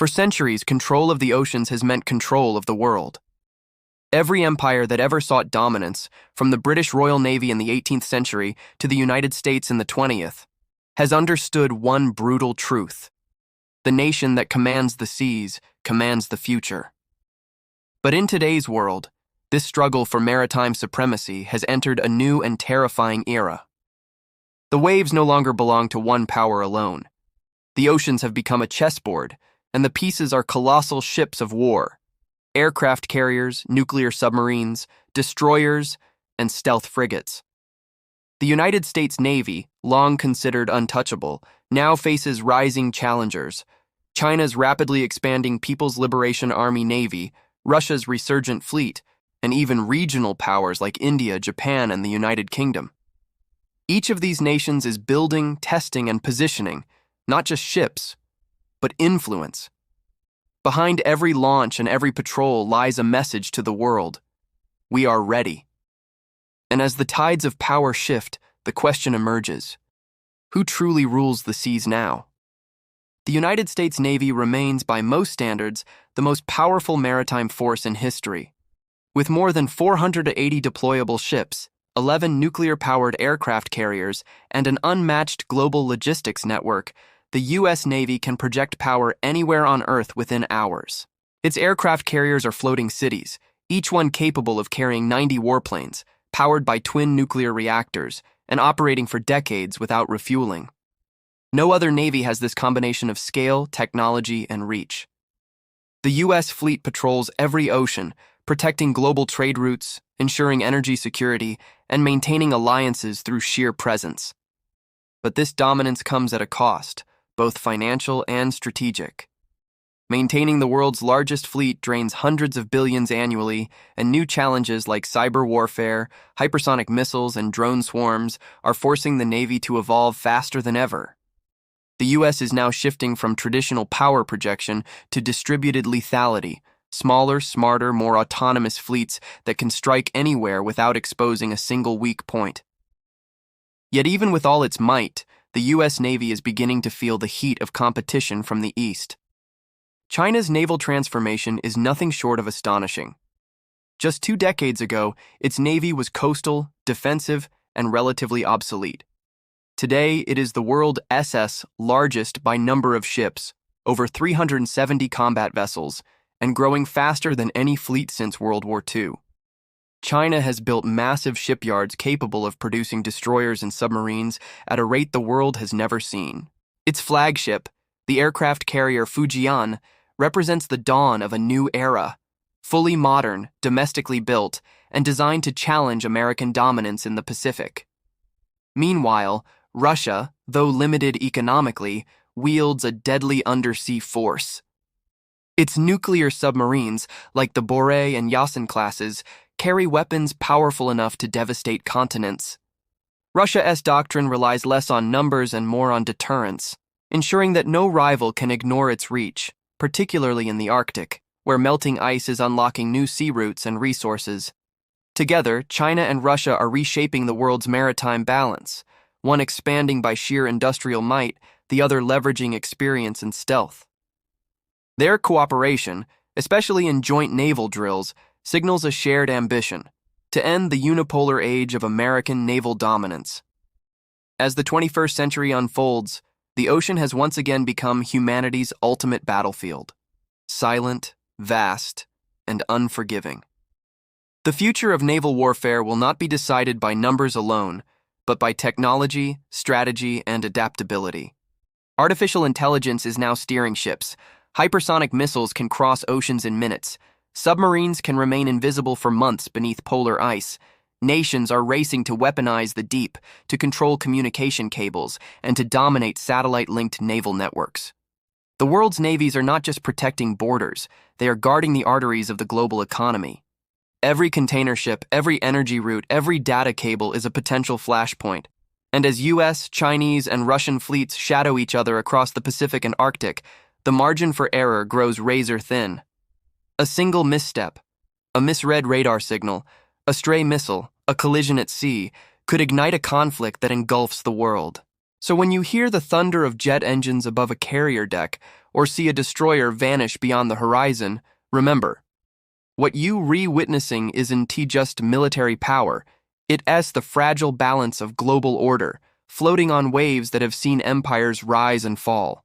For centuries, control of the oceans has meant control of the world. Every empire that ever sought dominance, from the British Royal Navy in the 18th century to the United States in the 20th, has understood one brutal truth. The nation that commands the seas commands the future. But in today's world, this struggle for maritime supremacy has entered a new and terrifying era. The waves no longer belong to one power alone. The oceans have become a chessboard, and the pieces are colossal ships of war: aircraft carriers, nuclear submarines, destroyers, and stealth frigates. The United States Navy, long considered untouchable, now faces rising challengers: China's rapidly expanding People's Liberation Army Navy, Russia's resurgent fleet, and even regional powers like India, Japan, and the United Kingdom. Each of these nations is building, testing, and positioning, not just ships, but influence. Behind every launch and every patrol lies a message to the world: we are ready. And as the tides of power shift, the question emerges: who truly rules the seas now? The United States Navy remains, by most standards, the most powerful maritime force in history. With more than 480 deployable ships, 11 nuclear-powered aircraft carriers, and an unmatched global logistics network, the U.S. Navy can project power anywhere on Earth within hours. Its aircraft carriers are floating cities, each one capable of carrying 90 warplanes, powered by twin nuclear reactors, and operating for decades without refueling. No other navy has this combination of scale, technology, and reach. The U.S. fleet patrols every ocean, protecting global trade routes, ensuring energy security, and maintaining alliances through sheer presence. But this dominance comes at a cost, both financial and strategic. Maintaining the world's largest fleet drains hundreds of billions annually, and new challenges like cyber warfare, hypersonic missiles, and drone swarms are forcing the Navy to evolve faster than ever. The U.S. is now shifting from traditional power projection to distributed lethality: smaller, smarter, more autonomous fleets that can strike anywhere without exposing a single weak point. Yet even with all its might, the U.S. Navy is beginning to feel the heat of competition from the East. China's naval transformation is nothing short of astonishing. Just 2 decades ago, its navy was coastal, defensive, and relatively obsolete. Today, it is the world's largest by number of ships, over 370 combat vessels, and growing faster than any fleet since World War II. China has built massive shipyards capable of producing destroyers and submarines at a rate the world has never seen. Its flagship, the aircraft carrier Fujian, represents the dawn of a new era, fully modern, domestically built, and designed to challenge American dominance in the Pacific. Meanwhile, Russia, though limited economically, wields a deadly undersea force. Its nuclear submarines, like the Borei and Yasen classes, carry weapons powerful enough to devastate continents. Russia's doctrine relies less on numbers and more on deterrence, ensuring that no rival can ignore its reach, particularly in the Arctic, where melting ice is unlocking new sea routes and resources. Together, China and Russia are reshaping the world's maritime balance, one expanding by sheer industrial might, the other leveraging experience and stealth. Their cooperation, especially in joint naval drills, signals a shared ambition: to end the unipolar age of American naval dominance. As the 21st century unfolds, the ocean has once again become humanity's ultimate battlefield: silent, vast, and unforgiving. The future of naval warfare will not be decided by numbers alone, but by technology, strategy, and adaptability. Artificial intelligence is now steering ships. Hypersonic missiles can cross oceans in minutes. Submarines can remain invisible for months beneath polar ice. Nations are racing to weaponize the deep, to control communication cables, and to dominate satellite-linked naval networks. The world's navies are not just protecting borders, they are guarding the arteries of the global economy. Every container ship, every energy route, every data cable is a potential flashpoint. And as US, Chinese, and Russian fleets shadow each other across the Pacific and Arctic, the margin for error grows razor thin. A single misstep, a misread radar signal, a stray missile, a collision at sea, could ignite a conflict that engulfs the world. So when you hear the thunder of jet engines above a carrier deck or see a destroyer vanish beyond the horizon, remember, what you re-witnessing isn't just military power, it's the fragile balance of global order, floating on waves that have seen empires rise and fall.